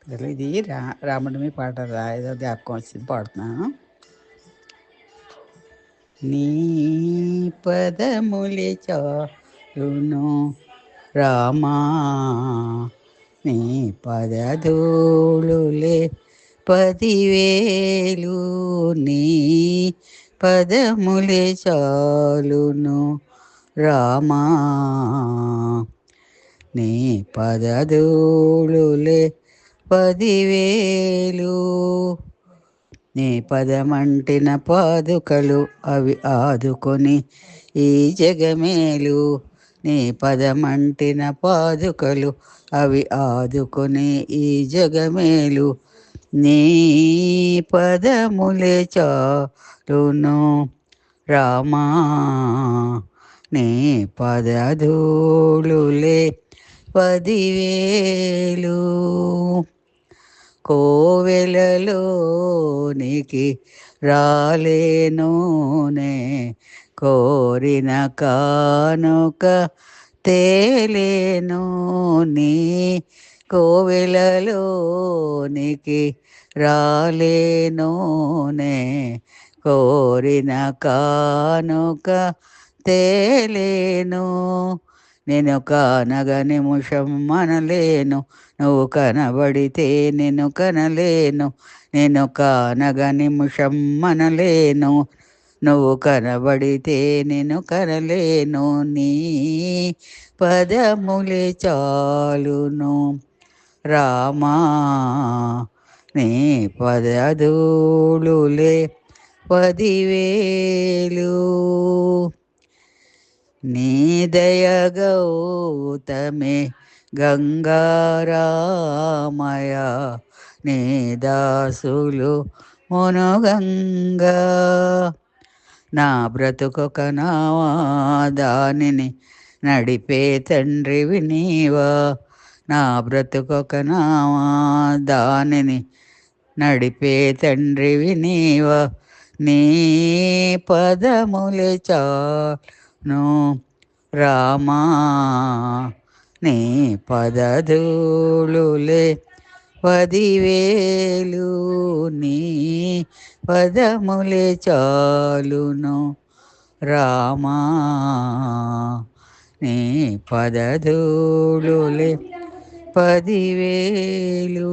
అసలు ఇది రాముడి పాట ఏదో జ్ఞాపకం వచ్చింది పాడుతున్నాను. నీ పదములే చాలును రామా, నీ పదధూళులే 10,000, నీ పదములే చాలును రామా, నీ పదధూళులే 10,000, నీ పదమంటిన పాదుకలు అవి ఆదుకొని ఈ జగమేలు, నీ పదమంటిన పాదుకలు అవి ఆదుకొని ఈ జగమేలు, నీ పదములే చాలును రామా, నీ పదధూళులే 10,000. కోవెలలోనికి రాలేనునే, కోరిన కానుక తేలేను, నీ కోవెలలోనికి రాలేనునే, కోరిన కానుక తేలేను, నేను కానగ నిమిషం మనలేను, నువ్వు కనబడితే నేను కనలేను, నేను కానగ నిమిషం మనలేను, నువ్వు కనబడితే నేను కనలేను, నీ పదములే చాలును రామా, నీ పదధూళులే 10,000. నీ దయగౌతమే గంగారామయ, నీ దాసులు మునుగంగా, నా బ్రతుకొక నావా దానిని నడిపే తండ్రివి నీవా, నా బ్రతుకొక నావా దానిని నడిపే తండ్రివి నీవా, నీ పదములే చాలును రామా, నీ పదధూళులే 10,000, నీ పదములే చాలును రామా, నీ పదధూళులే 10,000.